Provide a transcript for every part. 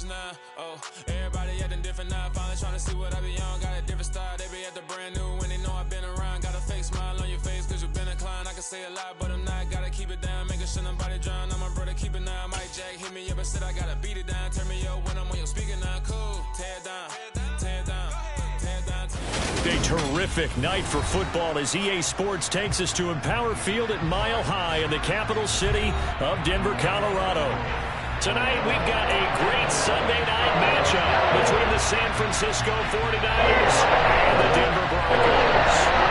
bitches now. Oh, everybody acting different now. Finally trying to see what I be on. Got a different style, they be at the brand new when they know I've been around. Got a fake smile on your face cause you been inclined. I can say a lot, but I'm not. Gotta keep it down, making sure nobody drown. I'm my brother, keep it now. Mike Jack hit me up and said I gotta beat it down. Turn me up when I'm on your speaker now. Cool, tear it down, tear it down, tear it down. A terrific night for football as EA Sports takes us to Empower Field at Mile High in the capital city of Denver, Colorado. Tonight we've got a great Sunday night matchup between the San Francisco 49ers and the Denver Broncos.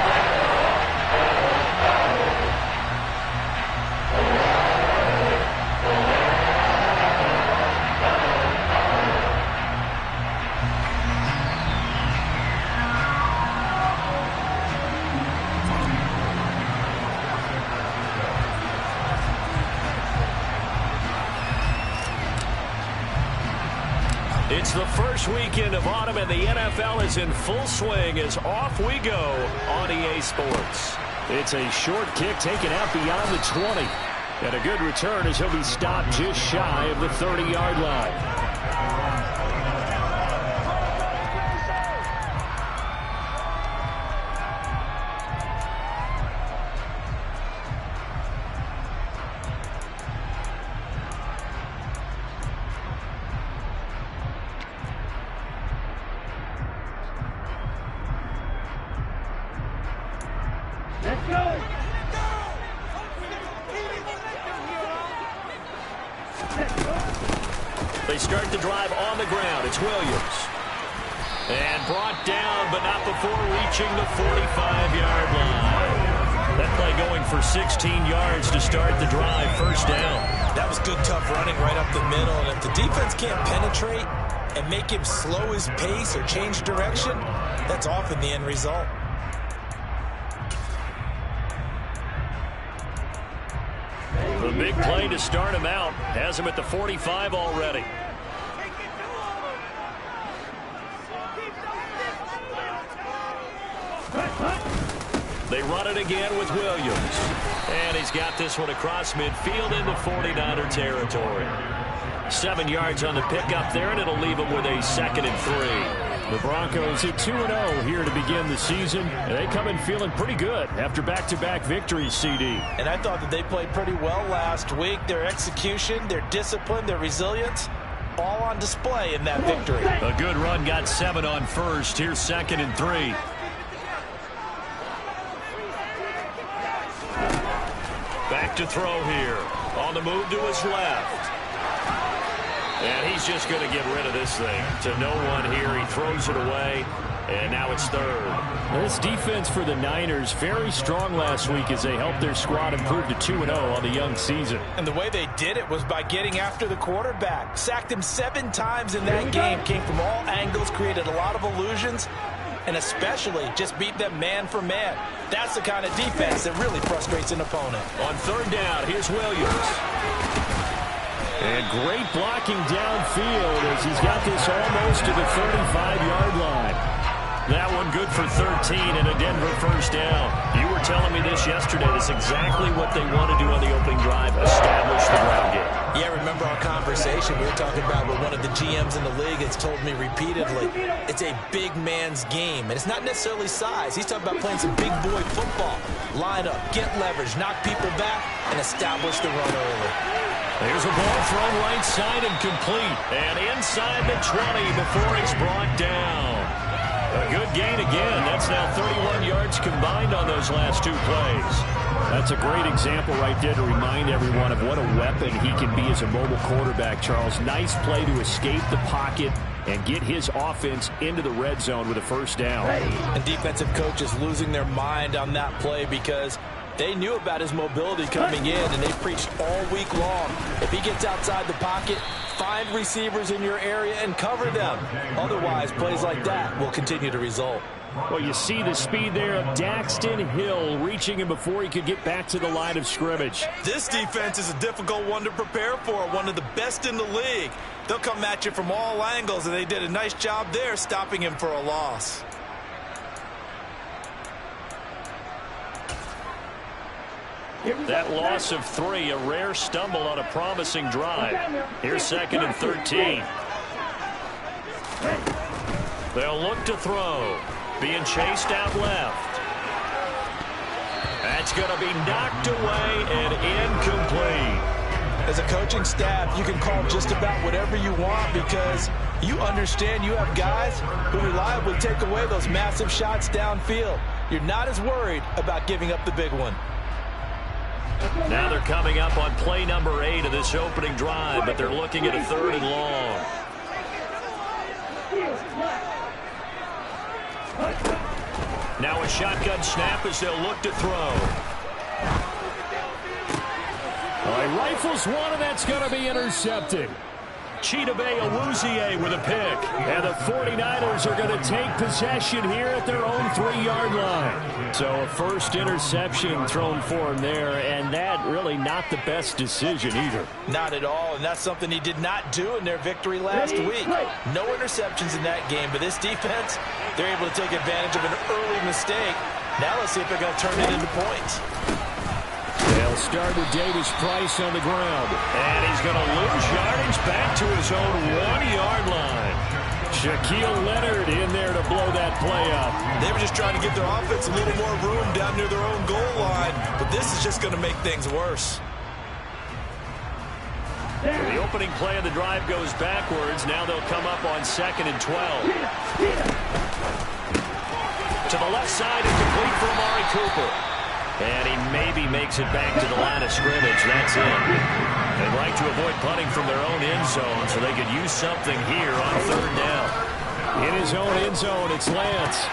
It's the first weekend of autumn, and the NFL is in full swing as off we go on EA Sports. It's a short kick taken out beyond the 20. And a good return as he'll be stopped just shy of the 30-yard line. They start the drive on the ground. It's Williams. And brought down, but not before reaching the 45-yard line. That play going for 16 yards to start the drive. First down. That was good, tough running right up the middle. And if the defense can't penetrate and make him slow his pace or change direction, that's often the end result. The big play to start him out has him at the 45 already. They run it again with Williams. And he's got this one across midfield into 49er territory. 7 yards on the pickup there, and it'll leave him with a 2nd and 3. The Broncos at 2-0 here to begin the season. And they come in feeling pretty good after back-to-back victories, CD. And I thought that they played pretty well last week. Their execution, their discipline, their resilience, all on display in that victory. A good run, got 7 on first. Here's 2nd and 3. Back to throw here. On the move to his left. And he's just going to get rid of this thing. To no one here. He throws it away. And now it's 3rd. This defense for the Niners very strong last week as they helped their squad improve to 2-0 on the young season. And the way they did it was by getting after the quarterback. Sacked him 7 times in that game. Came from all angles, created a lot of illusions, and especially just beat them man for man. That's the kind of defense that really frustrates an opponent. On 3rd down, here's Williams. And great blocking downfield as he's got this almost to the 35-yard line. That one good for 13 and a Denver first down. You were telling me this yesterday. That's exactly what they want to do on the opening drive, establish the ground game. Yeah, remember our conversation we were talking about with one of the GMs in the league has told me repeatedly, it's a big man's game. And it's not necessarily size. He's talking about playing some big boy football. Line up, get leverage, knock people back, and establish the run early. There's a ball thrown right side and complete. And inside the 20 before it's brought down. A good gain again. That's now 31 yards combined on those last 2 plays. That's a great example right there to remind everyone of what a weapon he can be as a mobile quarterback, Charles. Nice play to escape the pocket and get his offense into the red zone with a first down. And defensive coaches losing their mind on that play because they knew about his mobility coming in, and they preached all week long. If he gets outside the pocket, find receivers in your area and cover them. Otherwise, plays like that will continue to result. Well, you see the speed there of Daxton Hill reaching him before he could get back to the line of scrimmage. This defense is a difficult one to prepare for, one of the best in the league. They'll come at you from all angles, and they did a nice job there stopping him for a loss. That loss of 3, a rare stumble on a promising drive. Here's 2nd and 13. They'll look to throw. Being chased out left. That's going to be knocked away and incomplete. As a coaching staff, you can call just about whatever you want because you understand you have guys who reliably take away those massive shots downfield. You're not as worried about giving up the big one. Now they're coming up on play number 8 of this opening drive, but they're looking at a 3rd and long. Now a shotgun snap as they'll look to throw. He rifles one, and that's going to be intercepted. Chidobe Awuzie with a pick. And the 49ers are going to take possession here at their own 3-yard line. So a first interception thrown for him there, and that really not the best decision either. Not at all, and that's something he did not do in their victory last week. No interceptions in that game, but this defense, they're able to take advantage of an early mistake. Now let's see if they're going to turn it into points. They'll start with Davis Price on the ground. And he's going to lose yardage back to his own 1-yard line. Shaquille Leonard in there to blow that play up. They were just trying to give their offense a little more room down near their own goal line, but this is just going to make things worse. The opening play of the drive goes backwards. Now they'll come up on 2nd and 12. To the left side and complete for Amari Cooper. And he maybe makes it back to the line of scrimmage. That's it. They'd like to avoid punting from their own end zone so they could use something here on 3rd down. In his own end zone, it's Lance.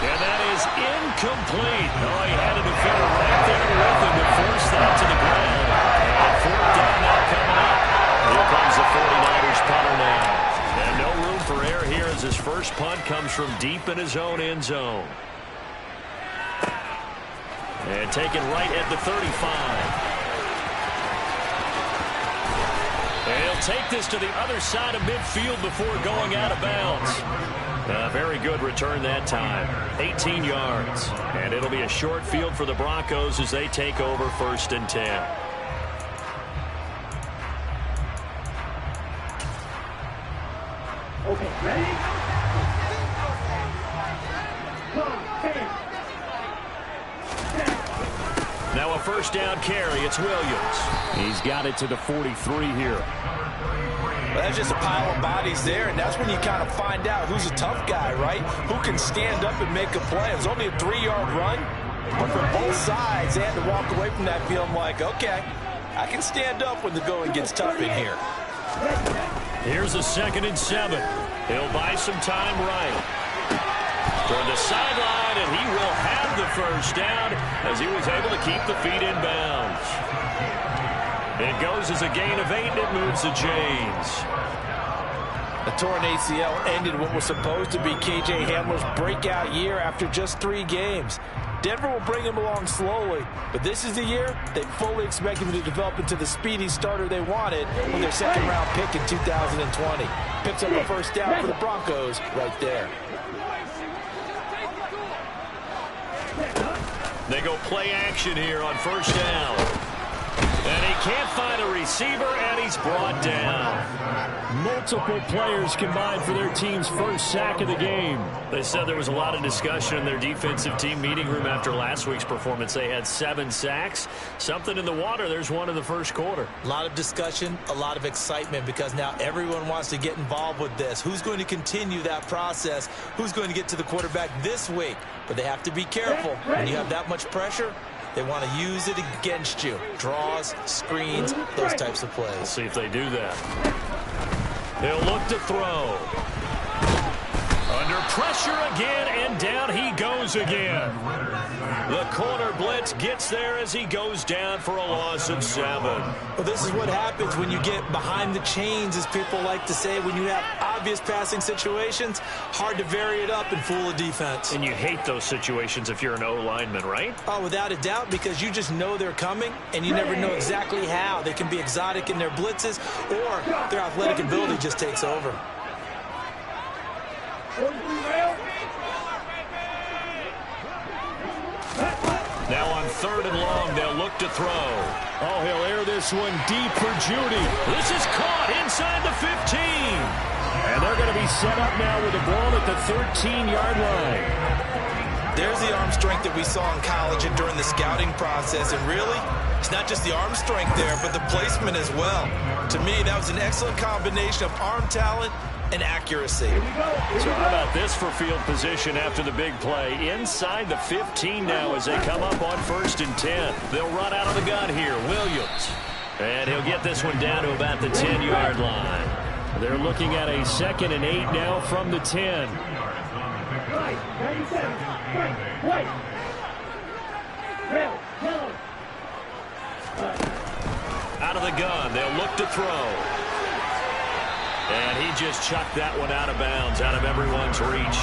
And that is incomplete. Oh, he had a defender right there with him to force that to the ground. And 4th down now coming up. Here comes the 49ers punter now. And no room for error here as his first punt comes from deep in his own end zone. And taken right at the 35. And he'll take this to the other side of midfield before going out of bounds. Very good return that time. 18 yards. And it'll be a short field for the Broncos as they take over 1st and 10. Okay, ready? Now a 1st down carry. It's Williams. He's got it to the 43 here. Well, that's just a pile of bodies there, and that's when you kind of find out who's a tough guy, right? Who can stand up and make a play. It was only a 3-yard run, but from both sides, they had to walk away from that field. I'm like, okay, I can stand up when the going gets tough in here. Here's a 2nd and 7. He'll buy some time right. Toward the sideline, and he will have the 1st down as he was able to keep the feet in bounds. It goes as a gain of 8, and it moves the chains. The torn ACL ended what was supposed to be K.J. Hamler's breakout year after just 3 games. Denver will bring him along slowly, but this is the year they fully expect him to develop into the speedy starter they wanted with their 2nd-round pick in 2020. Picks up a 1st down for the Broncos right there. They go play action here on 1st down. And he can't find a receiver, and he's brought down. Multiple players combined for their team's 1st sack of the game. They said there was a lot of discussion in their defensive team meeting room after last week's performance. They had 7 sacks. Something in the water. There's one in the 1st quarter. A lot of discussion, a lot of excitement because now everyone wants to get involved with this. Who's going to continue that process? Who's going to get to the quarterback this week? But they have to be careful. When you have that much pressure, they want to use it against you. Draws, screens, those types of plays. We'll see if they do that. He'll look to throw. Under pressure again, and down he goes again. The corner blitz gets there as he goes down for a loss of 7. Well, this is what happens when you get behind the chains, as people like to say. When you have obvious passing situations, hard to vary it up and fool a defense. And you hate those situations if you're an O-lineman, right? Oh, without a doubt, because you just know they're coming, and you never know exactly how. They can be exotic in their blitzes, or their athletic ability just takes over. Now on 3rd and long, they'll look to throw. Oh, he'll air this one deep for Judy. This is caught inside the 15. And they're going to be set up now with the ball at the 13-yard line. There's the arm strength that we saw in college and during the scouting process. And really, it's not just the arm strength there, but the placement as well. To me, that was an excellent combination of arm talent and accuracy. So how about this for field position after the big play? Inside the 15 now as they come up on 1st and 10. They'll run out of the gun here. Williams. And he'll get this one down to about the 10-yard line. They're looking at a 2nd and 8 now from the 10. Out of the gun, they'll look to throw. And he just chucked that one out of bounds, out of everyone's reach.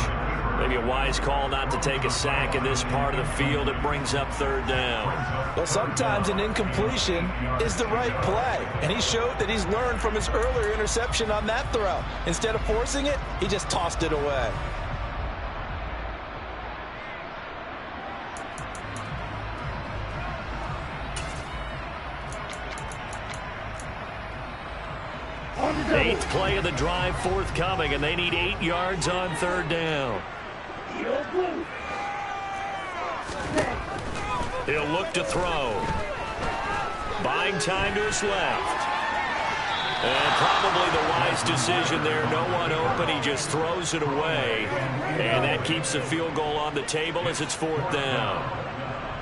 Maybe a wise call not to take a sack in this part of the field. It brings up 3rd down. Well, sometimes an incompletion is the right play. And he showed that he's learned from his earlier interception on that throw. Instead of forcing it, he just tossed it away. Eighth play of the drive forthcoming, and they need 8 yards on 3rd down. He'll look to throw. Buying time to his left. And probably the wise decision there. No one open. He just throws it away. And that keeps the field goal on the table as it's 4th down.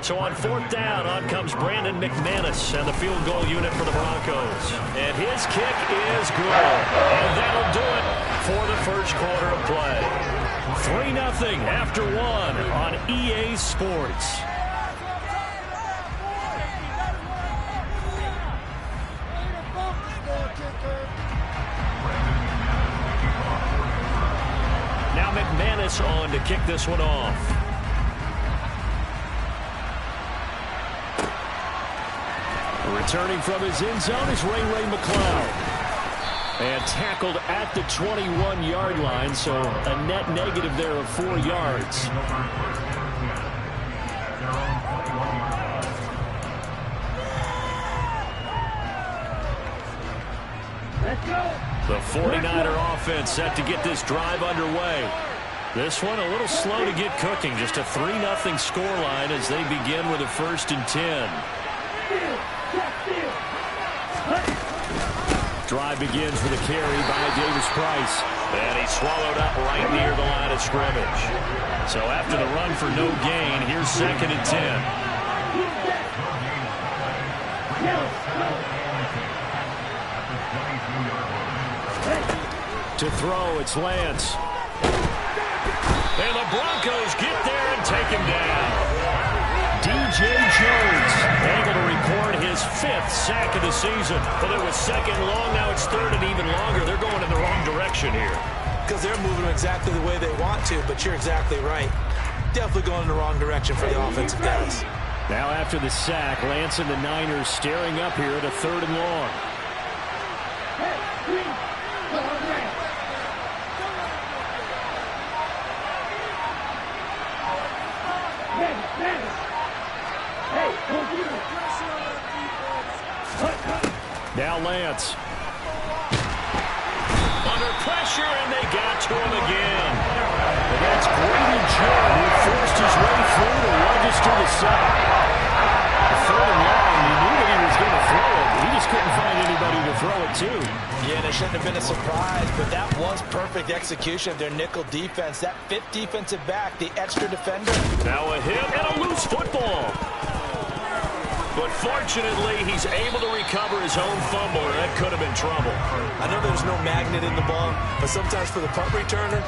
So on 4th down, on comes Brandon McManus and the field goal unit for the Broncos. And his kick is good. And that'll do it for the first quarter of play. 3-0 after 1 on EA Sports. Now McManus on to kick this one off. Returning from his end zone is Ray McCloud. And tackled at the 21-yard line, so a net negative there of 4 yards. The 49er offense set to get this drive underway. This one a little slow to get cooking. Just a 3-0 scoreline as they begin with a 1st and 10. Drive begins with a carry by Davis Price. And he's swallowed up right near the line of scrimmage. So after the run for no gain, here's 2nd and 10. To throw, it's Lance. And the Broncos get there and take him down. DJ Jones able to record his 5th sack of the season. But it was 2nd long, now it's 3rd and even longer. They're going in the wrong direction here. Because they're moving exactly the way they want to, but you're exactly right. Definitely going in the wrong direction for the offensive guys. Now after the sack, Lance and the Niners staring up here at a 3rd and long. Now Lance. Under pressure, and they got to him again. And that's Grady Jarrett who forced his way through to register the sack. A 3rd and long, you knew that he was going to throw it. He just couldn't find anybody to throw it to. Yeah, and it shouldn't have been a surprise, but that was perfect execution of their nickel defense. That 5th defensive back, the extra defender. Now a hit and a loose football. But fortunately, he's able to recover his own fumble, or that could have been trouble. I know there's no magnet in the ball, but sometimes for the punt returner,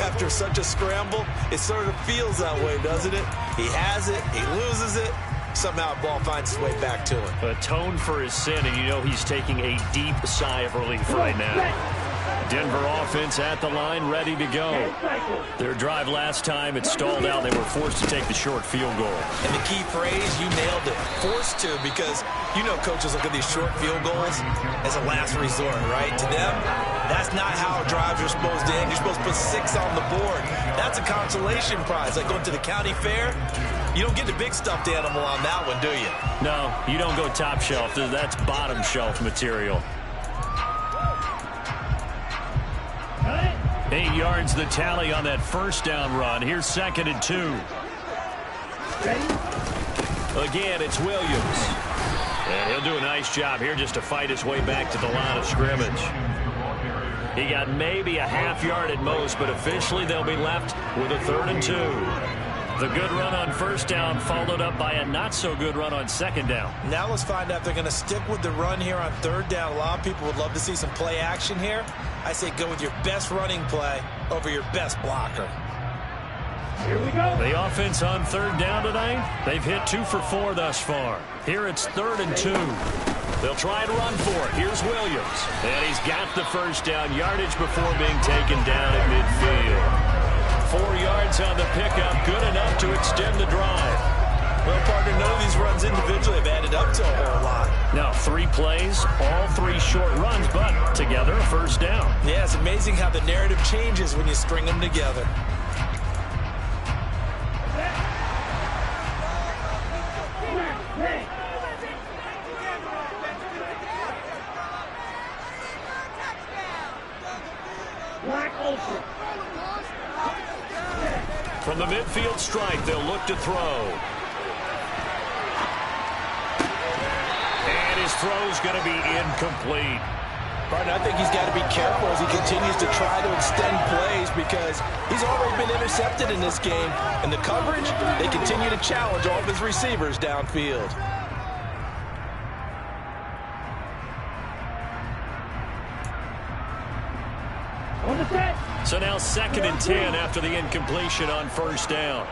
after such a scramble, it sort of feels that way, doesn't it? He has it, he loses it, somehow the ball finds its way back to him. Atoned for his sin, and you know he's taking a deep sigh of relief right now. Denver offense at the line, ready to go. Their drive last time, it stalled out. They were forced to take the short field goal. And the key phrase, you nailed it, forced to, because you know coaches look at these short field goals as a last resort, right? To them, that's not how drives are supposed to end. You're supposed to put 6 on the board. That's a consolation prize, like going to the county fair. You don't get the big stuffed animal on that one, do you? No, you don't go top shelf. That's bottom shelf material. 8 yards the tally on that first down run. Here's 2nd and 2. Again, it's Williams. And he'll do a nice job here just to fight his way back to the line of scrimmage. He got maybe a half yard at most, but officially they'll be left with a 3rd and 2. The good run on first down followed up by a not-so-good run on 2nd down. Now let's find out if they're going to stick with the run here on 3rd down. A lot of people would love to see some play action here. I say go with your best running play over your best blocker. Here we go. The offense on 3rd down tonight, they've hit 2 for 4 thus far. Here it's 3rd and 2. They'll try and run for it. Here's Williams. And he's got the first down yardage before being taken down at midfield. 4 yards on the pickup, good enough to extend the drive. Well, partner, none of these runs individually have added up to a whole lot. Now, 3 plays, all 3 short runs, but together a first down. Yeah, it's amazing how the narrative changes when you string them together. From the midfield strike, they'll look to throw. And his throw's going to be incomplete. Partner, I think he's got to be careful as he continues to try to extend plays because he's already been intercepted in this game. And the coverage, they continue to challenge all of his receivers downfield. So now 2nd and 10 after the incompletion on first down.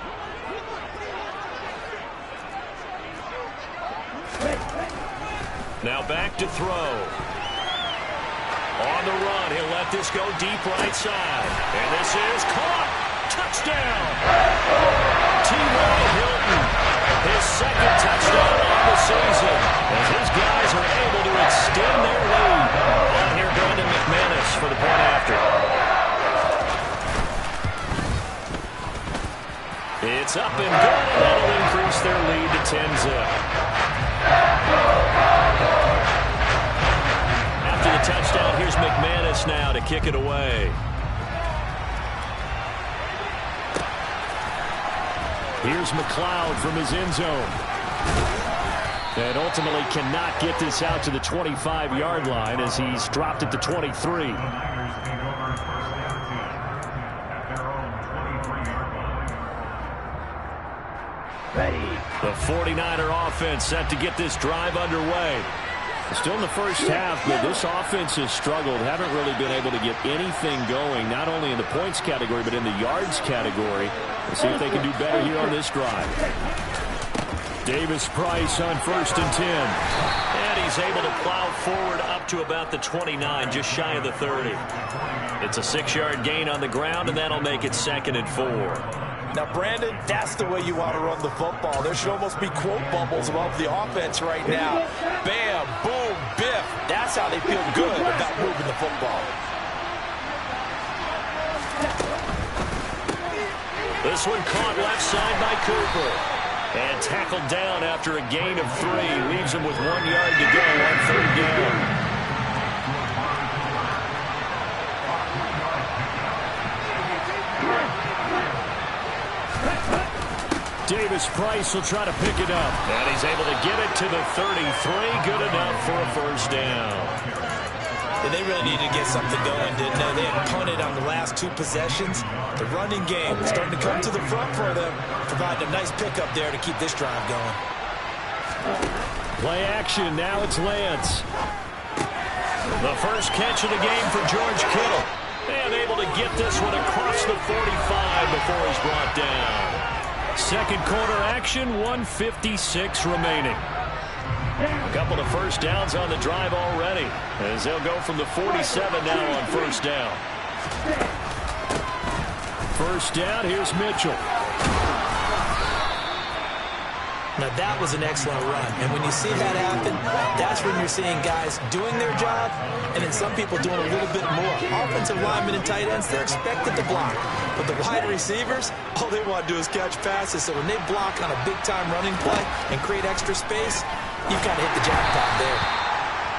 Now back to throw. On the run, he'll let this go deep right side. And this is caught. Touchdown. T.Y. Hilton, his 2nd touchdown on the season. As his guys are able to extend their lead. And here Brandon McManus for the point after. It's up and good, and that'll increase their lead to 10-zip. After the touchdown, here's McManus now to kick it away. Here's McLeod from his end zone. And ultimately cannot get this out to the 25-yard line as he's dropped at the 23. The 49er offense set to get this drive underway. Still in the first half, but this offense has struggled. Haven't really been able to get anything going, not only in the points category, but in the yards category. Let's see if they can do better here on this drive. Davis Price on 1st and 10. And he's able to plow forward up to about the 29, just shy of the 30. It's a 6-yard gain on the ground, and that'll make it 2nd and 4. Now, Brandon, that's the way you want to run the football. There should almost be quote bubbles above the offense right now. Bam, boom, biff. That's how they feel good about moving the football. This one caught left side by Cooper. And tackled down after a gain of 3. Leaves him with 1 yard to go on 3rd down. Davis Price will try to pick it up. And he's able to get it to the 33. Good enough for a first down. And they really needed to get something going, didn't they? They had punted on the last 2 possessions. The running game is starting to come to the front for them, providing a nice pickup there to keep this drive going. Play action. Now it's Lance. The first catch of the game for George Kittle. And able to get this one across the 45 before he's brought down. Second quarter action, 1:56 remaining. A couple of first downs on the drive already, as they'll go from the 47 now on first down. First down, here's Mitchell. Now, that was an excellent run. And when you see that happen, that's when you're seeing guys doing their job and then some people doing a little bit more. Offensive linemen and tight ends, they're expected to block. But the wide receivers, all they want to do is catch passes. So when they block on a big-time running play and create extra space, you've got to hit the jackpot there.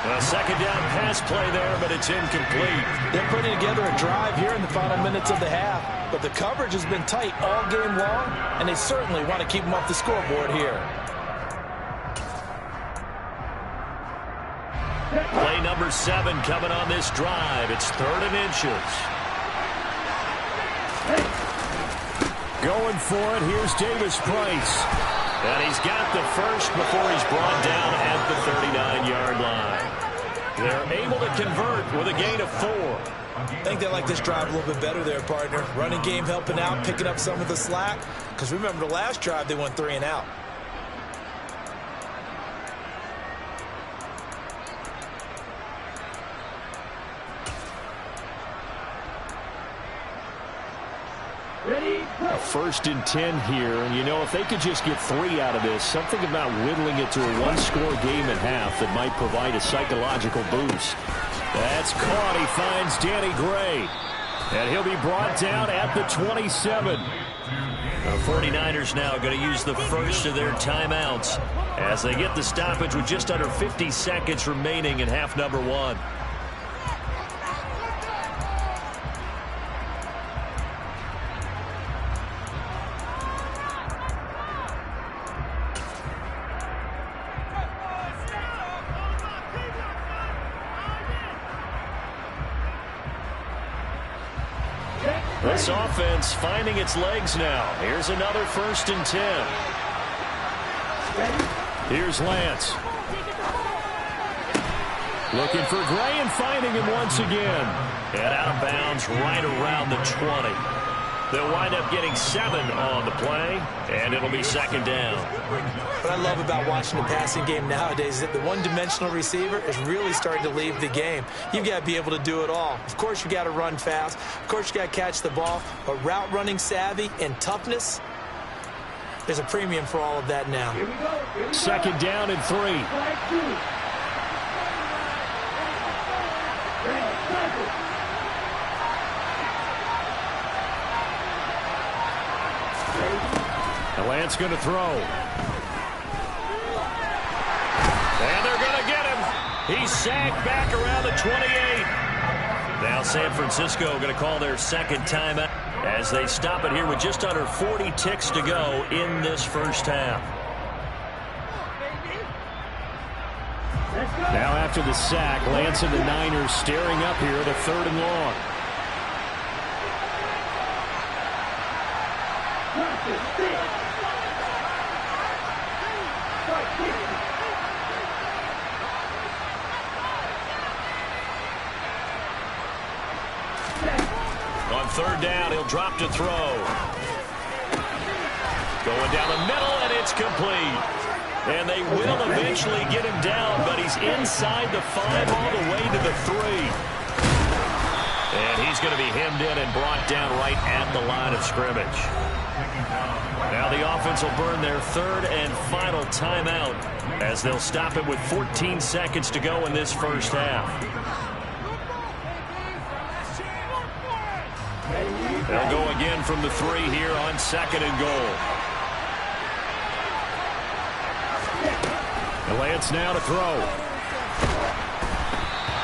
A second down pass play there, but it's incomplete. They're putting together a drive here in the final minutes of the half, but the coverage has been tight all game long, and they certainly want to keep them off the scoreboard here. Play number 7 coming on this drive. It's 3rd and inches. Going for it, here's Davis Price. And he's got the first before he's brought down at the 39-yard line. They're able to convert with a gain of 4. I think they like this drive a little bit better there, partner. Running game helping out, picking up some of the slack. Because remember, the last drive, they went 3 and out. A 1st and 10 here, and you know, if they could just get 3 out of this, something about whittling it to a 1-score game at half that might provide a psychological boost. That's caught. He finds Danny Gray, and he'll be brought down at the 27. The 49ers now going to use the first of their timeouts as they get the stoppage with just under 50 seconds remaining in half number 1. This offense finding its legs now. Here's another 1st and 10. Here's Lance. Looking for Gray and finding him once again. And out of bounds right around the 20. They'll wind up getting 7 on the play, and it'll be 2nd down. What I love about watching the passing game nowadays is that the one-dimensional receiver is really starting to leave the game. You've got to be able to do it all. Of course, you got to run fast. Of course, you got to catch the ball. But route running savvy and toughness, there's a premium for all of that now. 2nd down and 3. Lance going to throw. And they're going to get him. He's sacked back around the 28. Now San Francisco going to call their 2nd timeout as they stop it here with just under 40 ticks to go in this first half. Now after the sack, Lance and the Niners staring up here at a 3rd and long. On 3rd down, he'll drop to throw. Going down the middle, and it's complete. And they will eventually get him down, but he's inside the 5 all the way to the 3. And he's going to be hemmed in and brought down right at the line of scrimmage. Now the offense will burn their 3rd and final timeout as they'll stop it with 14 seconds to go in this first half. They'll go again from the 3 here on 2nd and goal. And Lance now to throw.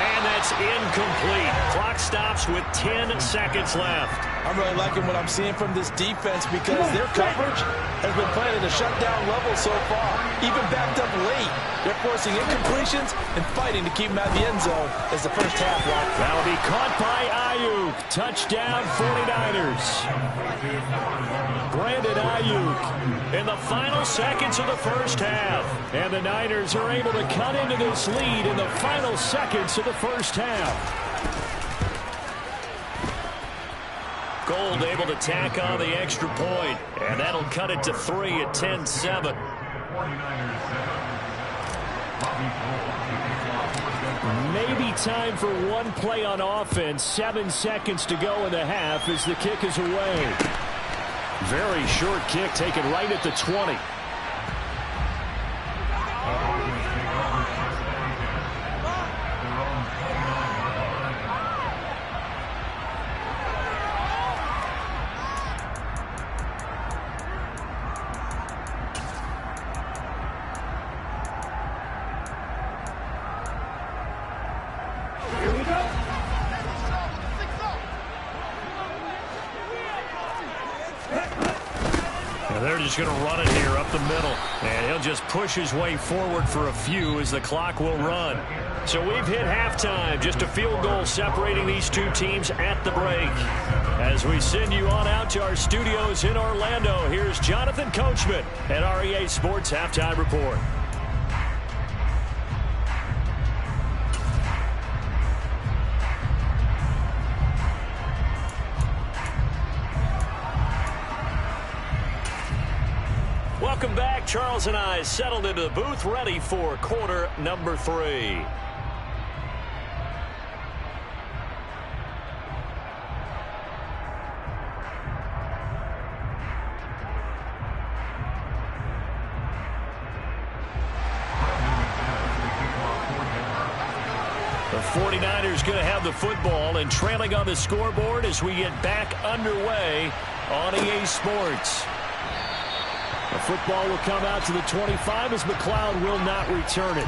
And that's incomplete. Clock stops with 10 seconds left. I'm really liking what I'm seeing from this defense because their coverage has been playing at a shutdown level so far. Even backed up late, they're forcing incompletions and fighting to keep them out of the end zone as the first half wraps. That'll be caught by Ayuk. Touchdown 49ers. Brandon Ayuk in the final seconds of the first half. And the Niners are able to cut into this lead in the final seconds of the first half. Gold able to tack on the extra point, and that'll cut it to 3 at 10-7. Maybe time for one play on offense. 7 seconds to go in the half as the kick is away. Very short kick taken right at the 20. Stafford is going to run it here up the middle. And he'll just push his way forward for a few as the clock will run. So we've hit halftime. Just a field goal separating these two teams at the break. As we send you on out to our studios in Orlando, here's Jonathan Coachman at REA Sports Halftime Report. Welcome back. Charles and I settled into the booth, ready for quarter number 3. The 49ers going to have the football and trailing on the scoreboard as we get back underway on EA Sports. The football will come out to the 25 as McLeod will not return it.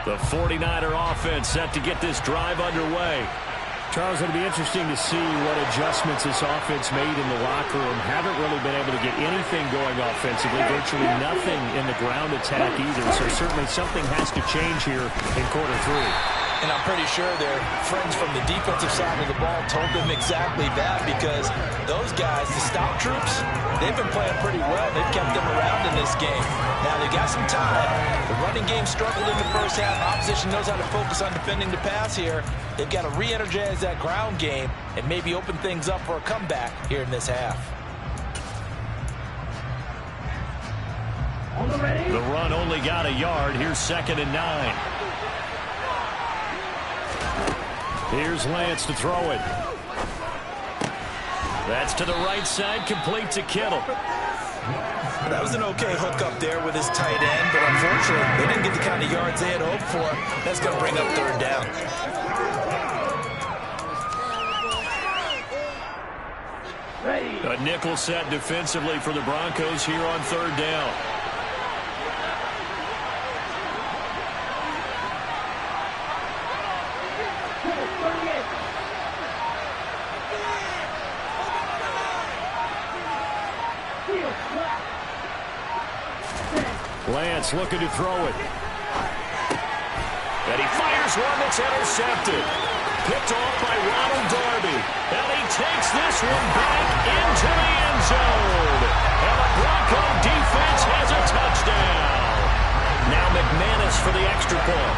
The 49er offense set to get this drive underway. Charles, it'll be interesting to see what adjustments this offense made in the locker room. Haven't really been able to get anything going offensively, virtually nothing in the ground attack either. So certainly something has to change here in quarter 3. And I'm pretty sure their friends from the defensive side of the ball told them exactly that, because those guys, the stop troops, they've been playing pretty well. They've kept them around in this game. Now, they got some time. The running game struggled in the first half. Opposition knows how to focus on defending the pass here. They've got to re-energize that ground game and maybe open things up for a comeback here in this half. The run only got a yard. Here's 2nd and 9. Here's Lance to throw it. That's to the right side, complete to Kittle. That was an okay hook up there with his tight end, but unfortunately, they didn't get the kind of yards they had hoped for. That's going to bring up 3rd down. A nickel set defensively for the Broncos here on 3rd down. Lance looking to throw it. And he fires one that's intercepted. Picked off by Ronald Darby. And he takes this one back into the end zone. And the Bronco defense has a touchdown. Now McManus for the extra point.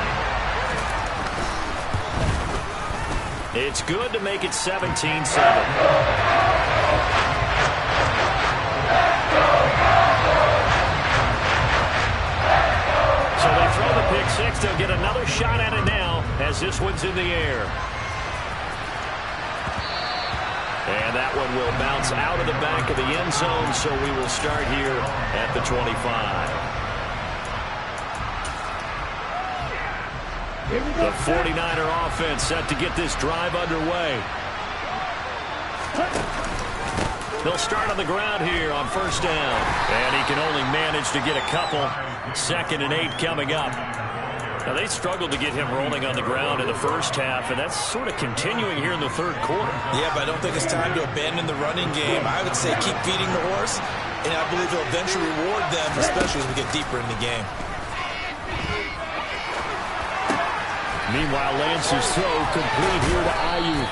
It's good to make it 17-7. So they throw the pick 6. They'll get another shot at it now as this one's in the air. And that one will bounce out of the back of the end zone, so we will start here at the 25. The 49er offense set to get this drive underway. They'll start on the ground here on 1st down. And he can only manage to get a couple. 2nd and 8 coming up. Now, they struggled to get him rolling on the ground in the first half, and that's sort of continuing here in the 3rd quarter. Yeah, but I don't think it's time to abandon the running game. I would say keep feeding the horse, and I believe he'll eventually reward them, especially as we get deeper in the game. Meanwhile, Lance's throw complete here to Ayuk.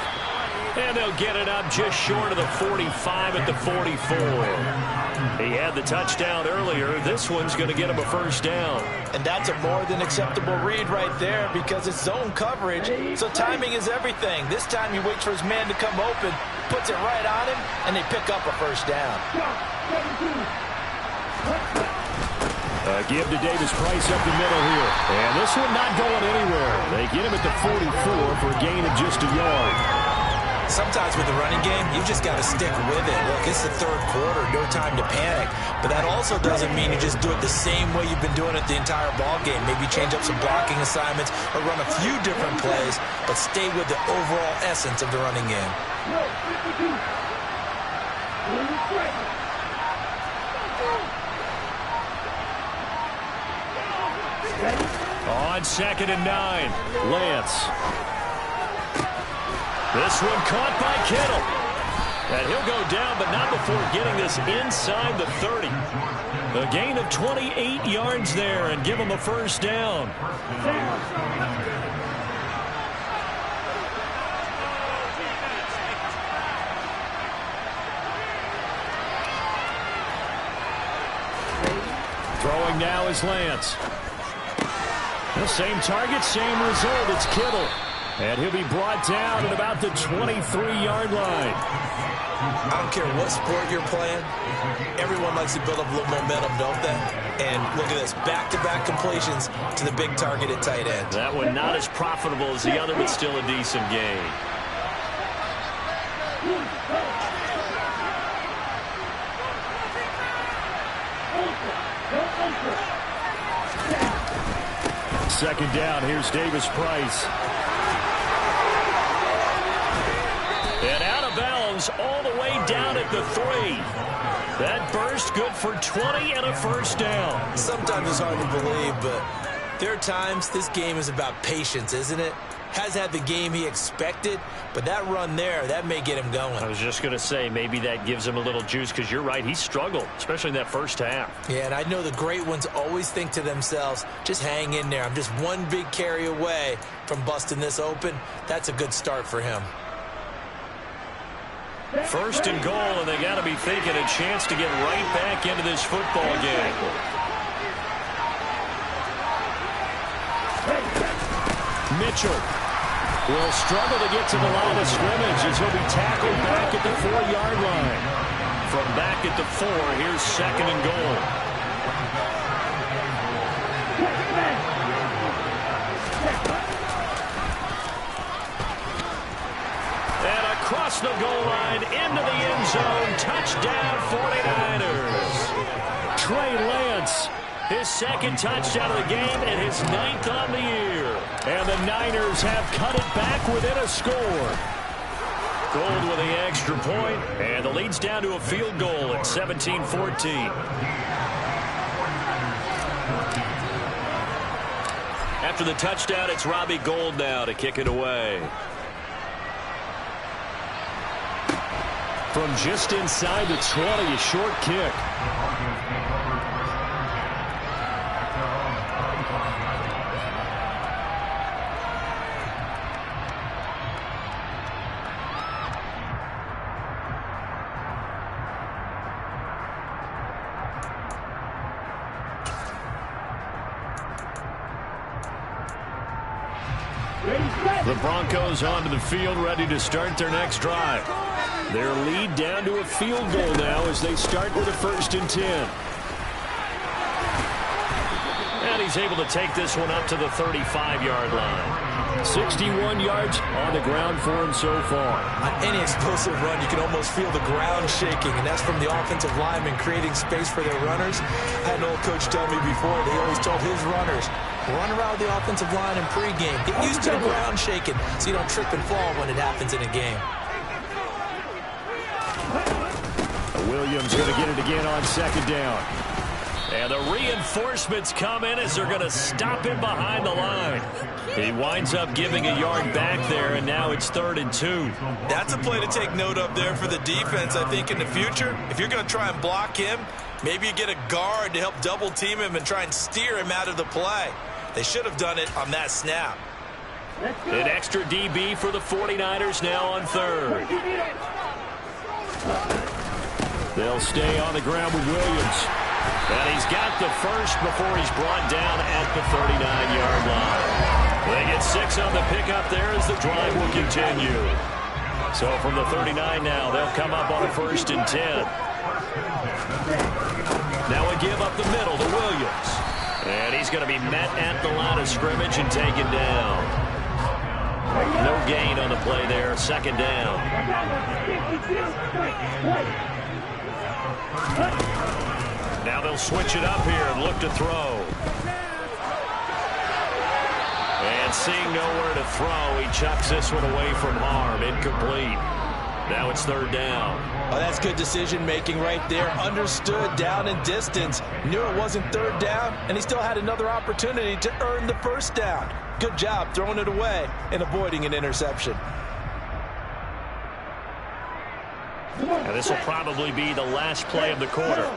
And they'll get it up just short of the 45 at the 44. He had the touchdown earlier. This one's going to get him a 1st down. And that's a more than acceptable read right there, because it's zone coverage, so timing is everything. This time he waits for his man to come open, puts it right on him, and they pick up a 1st down. Give to Davis Price up the middle here. And this one not going anywhere. They get him at the 44 for a gain of just a yard. Sometimes with the running game, you just got to stick with it. Look, it's the 3rd quarter, no time to panic. But that also doesn't mean you just do it the same way you've been doing it the entire ball game. Maybe change up some blocking assignments or run a few different plays, but stay with the overall essence of the running game. On 2nd and 9, Lance. This one caught by Kittle. And he'll go down, but not before getting this inside the 30. A gain of 28 yards there and give him a first down. Throwing now is Lance. The same target, same result. It's Kittle. And he'll be brought down at about the 23-yard line. I don't care what sport you're playing. Everyone likes to build up a little momentum, don't they? And look at this. Back-to-back completions to the big target at tight end. That one not as profitable as the other, but still a decent gain. Second down, here's Davis Price. And out of bounds all the way down at the 3. That burst good for 20 and a first down. Sometimes it's hard to believe, but there are times this game is about patience, isn't it? Has had the game he expected, but that run there, that may get him going. I was just going to say, maybe that gives him a little juice, because you're right, he struggled, especially in that first half. Yeah, and I know the great ones always think to themselves, just hang in there. I'm just one big carry away from busting this open. That's a good start for him. First and goal, and they got to be thinking a chance to get right back into this football game. Mitchell will struggle to get to the line of scrimmage as he'll be tackled back at the 4-yard line. From back at the 4, here's 2nd and goal. And across the goal line into the end zone. Touchdown 49ers. Trey Lance, his 2nd touchdown of the game and his 9th on the year. And the Niners have cut it back within a score. Gold with the extra point, and the lead's down to a field goal at 17-14. After the touchdown, it's Robbie Gould now to kick it away. From just inside the 20, a short kick. The Broncos onto the field, ready to start their next drive. Their lead down to a field goal now as they start with a 1st and 10. And he's able to take this one up to the 35-yard line. 61 yards on the ground for him so far. On any explosive run, you can almost feel the ground shaking, and that's from the offensive linemen creating space for their runners. I had an old coach tell me before, they always told his runners, run around the offensive line in pregame. Get used to the ground shaking so you don't trip and fall when it happens in a game. Williams going to get it again on 2nd down. And the reinforcements come in as they're going to stop him behind the line. He winds up giving a yard back there, and now it's 3rd and 2. That's a play to take note of there for the defense, I think, in the future. If you're going to try and block him, maybe you get a guard to help double team him and try and steer him out of the play. They should have done it on that snap. An extra DB for the 49ers now on 3rd. They'll stay on the ground with Williams. And he's got the first before he's brought down at the 39-yard line. They get 6 on the pickup there as the drive will continue. So from the 39 now, they'll come up on a 1st and 10. Now a give up the middle to Williams. And he's going to be met at the line of scrimmage and taken down. No gain on the play there. 2nd down. Now they'll switch it up here and look to throw. And seeing nowhere to throw, he chucks this one away from harm. Incomplete. Now it's third down. Oh, that's good decision-making right there. Understood down and distance. Knew it wasn't third down, and he still had another opportunity to earn the first down. Good job throwing it away and avoiding an interception. And this will probably be the last play of the quarter.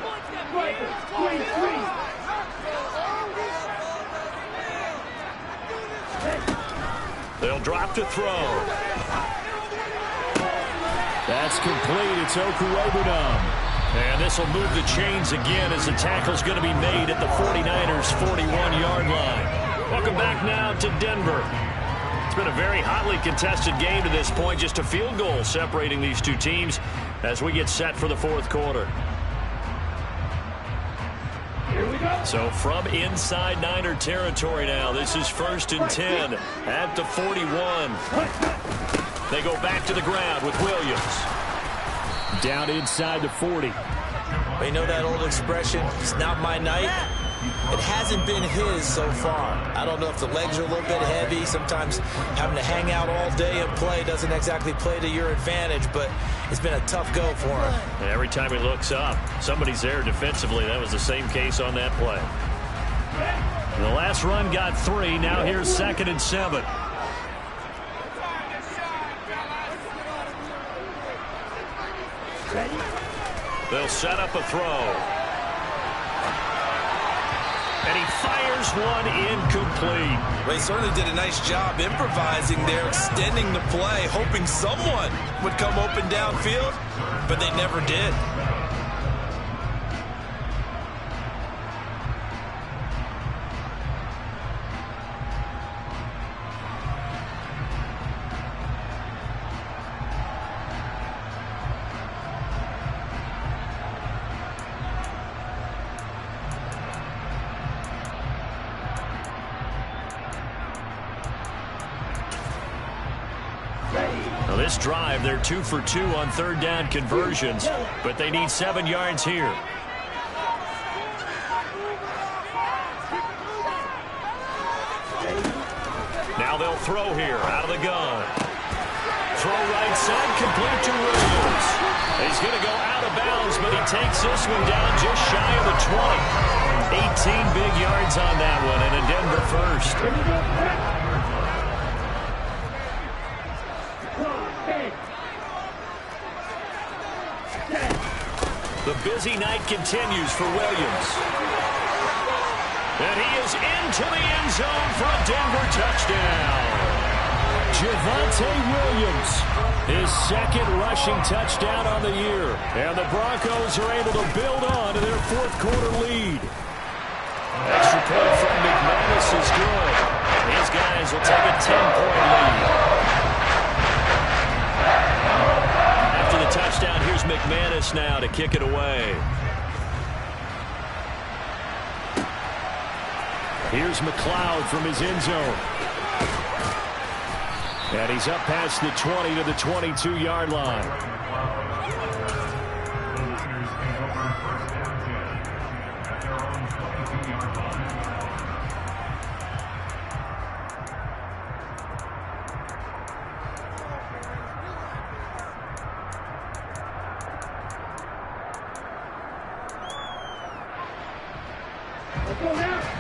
They'll drop to throw. That's complete. It's Okuwebunam. And this will move the chains again as the tackle's going to be made at the 49ers' 41-yard line. Welcome back now to Denver. It's been a very hotly contested game to this point. Just a field goal separating these two teams as we get set for the fourth quarter. So from inside Niner territory now, this is 1st and 10 at the 41. They go back to the ground with Williams. Down inside the 40. Well, you know that old expression, it's not my night? It hasn't been his so far. I don't know if the legs are a little bit heavy. Sometimes having to hang out all day and play doesn't exactly play to your advantage, but it's been a tough go for him. And every time he looks up, somebody's there defensively. That was the same case on that play. The last run got 3. Now here's 2nd and 7. They'll set up a throw. And he fires one incomplete. Well, he certainly did a nice job improvising there, extending the play, hoping someone would come open downfield, but they never did. This drive, they're 2 for 2 on third down conversions, but they need 7 yards here. Now they'll throw here out of the gun. Throw right side, complete to Williams. He's going to go out of bounds, but he takes this one down just shy of the 20. 18 big yards on that one, and a Denver first. The busy night continues for Williams. And he is into the end zone for a Denver touchdown. Javonte Williams, his 2nd rushing touchdown on the year. And the Broncos are able to build on to their fourth quarter lead. Extra point from McManus is good. These guys will take a 10-point lead. The touchdown, here's McManus now to kick it away. Here's McLeod from his end zone. And he's up past the 20 to the 22-yard line.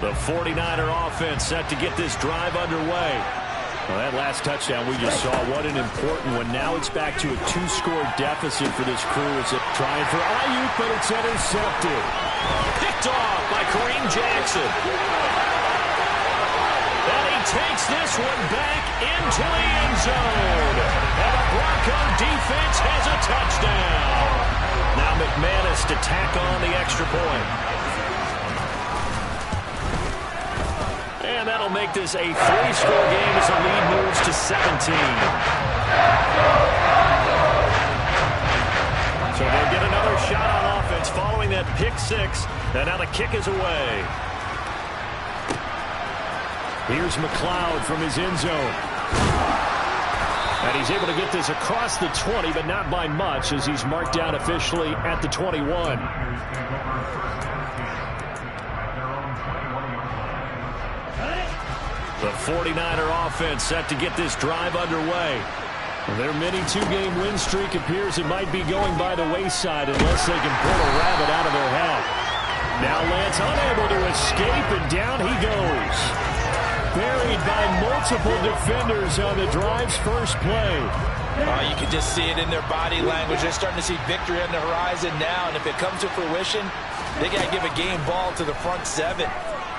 The 49er offense set to get this drive underway. Well, that last touchdown we just saw, what an important one. Now it's back to a 2-score deficit for this crew as it trying for Ayuk, but it's intercepted. Picked off by Kareem Jackson. And he takes this one back into the end zone. And the Bronco defense has a touchdown. Now McManus to tack on the extra point. And that'll make this a 3-score game as the lead moves to 17. So they'll get another shot on offense following that pick 6. And now the kick is away. Here's McLeod from his end zone. And he's able to get this across the 20, but not by much as he's marked down officially at the 21. The 49er offense set to get this drive underway. Their mini two-game win streak appears it might be going by the wayside unless they can pull a rabbit out of their hat. Now Lance unable to escape, and down he goes. Buried by multiple defenders on the drive's first play. You can just see it in their body language. They're starting to see victory on the horizon now, and if it comes to fruition, they got to give a game ball to the front seven.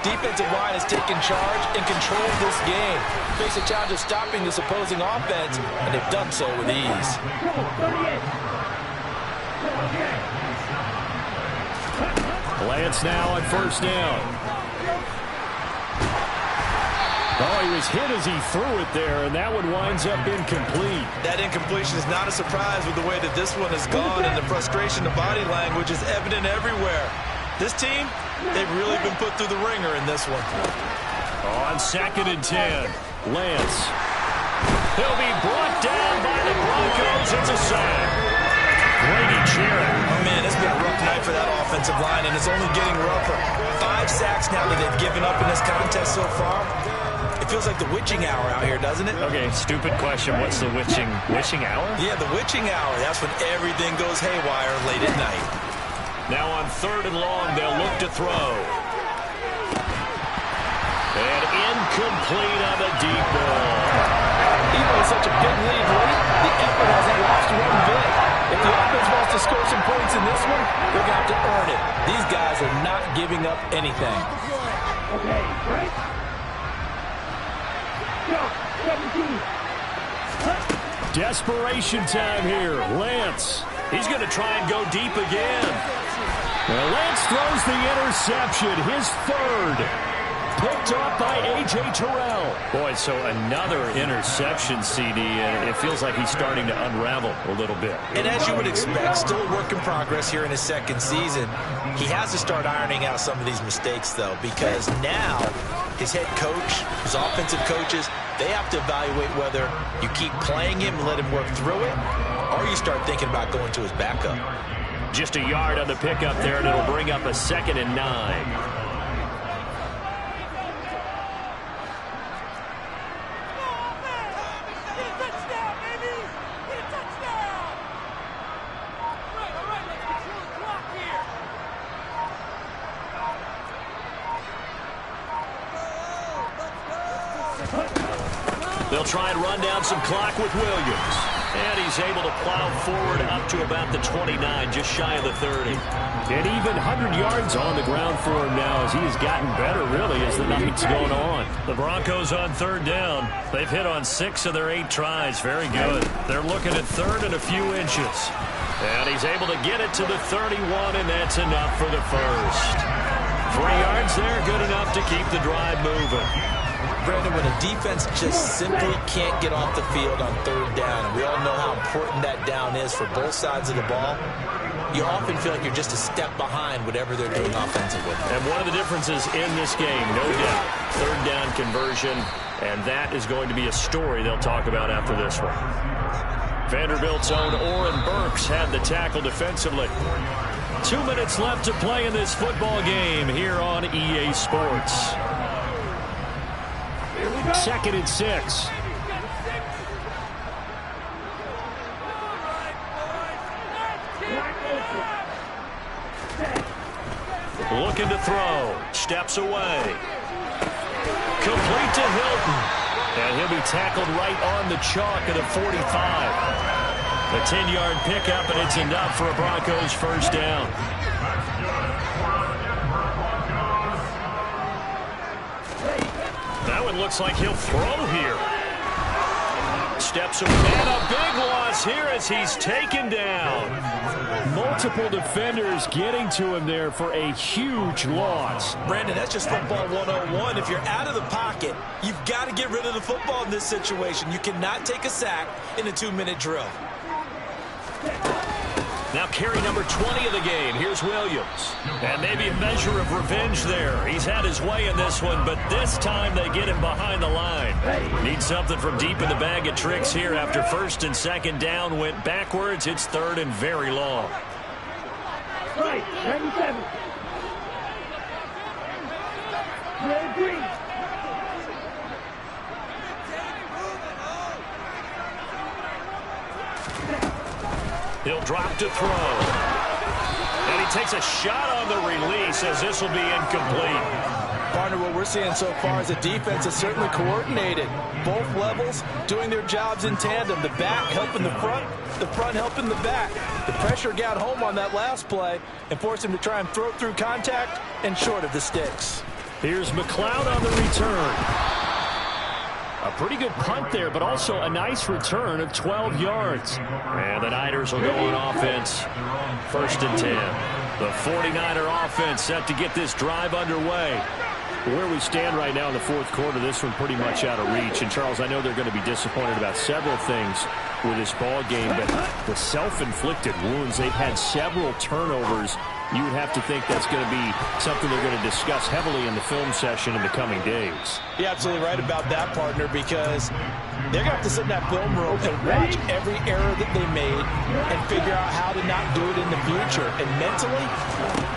Defensive line has taken charge and control of this game. Face a challenge of stopping this opposing offense, and they've done so with ease. Lance now on first down. Oh, he was hit as he threw it there, and that one winds up incomplete. That incompletion is not a surprise with the way that this one has gone, and the frustration of body language is evident everywhere. This team, they've really been put through the ringer in this one. On 2nd and 10, Lance. He'll be brought down by the Broncos. It's a sack. Grady Jarrett. Oh, man, it's been a rough night for that offensive line, and it's only getting rougher. 5 sacks now that they've given up in this contest so far. It feels like the witching hour out here, doesn't it? Okay, stupid question. What's the witching hour? Yeah, the witching hour. That's when everything goes haywire late at night. Now on 3rd and long, they'll look to throw. And incomplete on the deep ball. Even with such a big lead late, the effort hasn't lost one bit. If the offense wants to score some points in this one, they're going to have to earn it. These guys are not giving up anything. Okay, right? Go, 17. Desperation time here. Lance. He's going to try and go deep again. Well, Lance throws the interception, his 3rd. Picked off by A.J. Terrell. Boy, so another interception, CD, and it feels like he's starting to unravel a little bit. And as you would expect, still a work in progress here in his 2nd season. He has to start ironing out some of these mistakes, though, because now his head coach, his offensive coaches, they have to evaluate whether you keep playing him and let him work through it, or you start thinking about going to his backup. Just a yard on the pickup there, and it'll bring up a 2nd and 9. They'll try and run down some clock with Williams. And he's able to plow forward up to about the 29, just shy of the 30. And even 100 yards on the ground for him now as he has gotten better, really, as the night's going on. The Broncos on 3rd down. They've hit on 6 of their 8 tries. Very good. They're looking at 3rd and a few inches. And he's able to get it to the 31, and that's enough for the first. 3 yards there, good enough to keep the drive moving. Brandon, when a defense just simply can't get off the field on 3rd down, and we all know how important that down is for both sides of the ball, you often feel like you're just a step behind whatever they're doing offensively. And one of the differences in this game, no doubt, 3rd down conversion, and that is going to be a story they'll talk about after this one. Vanderbilt's own Oren Burks had the tackle defensively. 2 minutes left to play in this football game here on EA Sports. 2nd and 6. Looking to throw. Steps away. Complete to Hilton. And he'll be tackled right on the chalk at the 45. A 10-yard pickup, and it's enough for a Broncos first down. That one looks like he'll throw here. Steps away. And a big loss here as he's taken down. Multiple defenders getting to him there for a huge loss. Brandon, that's just football 101. If you're out of the pocket, you've got to get rid of the football in this situation. You cannot take a sack in a 2-minute drill. Now carry number 20 of the game. Here's Williams. And maybe a measure of revenge there. He's had his way in this one, but this time they get him behind the line. Need something from deep in the bag of tricks here after 1st and 2nd down went backwards. It's 3rd and very long. Right, 97. Red green. Drop to throw. And he takes a shot on the release as this will be incomplete. Partner, what we're seeing so far is the defense is certainly coordinated. Both levels doing their jobs in tandem. The back helping the front helping the back. The pressure got home on that last play and forced him to try and throw through contact and short of the sticks. Here's McLeod on the return. A pretty good punt there, but also a nice return of 12 yards. And the Niners will go on offense. 1st and 10. The 49er offense set to get this drive underway. Where we stand right now in the 4th quarter, this one pretty much out of reach. And, Charles, I know they're going to be disappointed about several things with this ball game, but the self-inflicted wounds, they've had several turnovers. You would have to think that's going to be something they're going to discuss heavily in the film session in the coming days. You're absolutely right about that, partner, because they're going to have to sit in that film room and watch every error that they made and figure out how to not do it in the future. And mentally,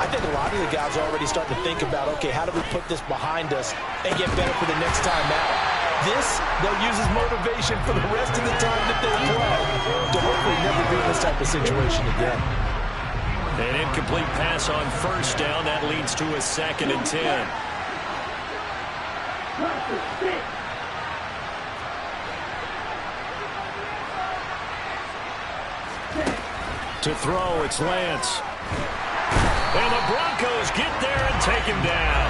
I think a lot of the guys are already starting to think about, okay, how do we put this behind us and get better for the next time out? This, they'll use as motivation for the rest of the time that they play to hopefully never be in this type of situation again. An incomplete pass on 1st down. That leads to a 2nd and 10. To throw, it's Lance. And the Broncos get there and take him down.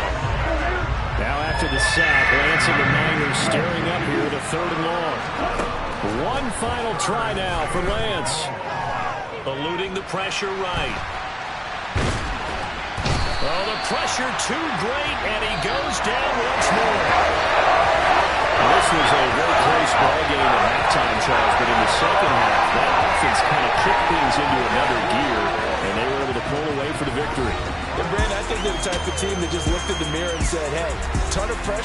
Now after the sack, Lance and the Niners staring up here to 3rd and long. One final try now for Lance. Eluding the pressure right. Oh, the pressure too great, and he goes down once more. This was a very close ball game at halftime, Charles, but in the second half, that offense kind of kicked things into another gear, and they were able to pull away for the victory. And, Brandon, I think they're the type of team that just looked in the mirror and said, hey, ton of pressure.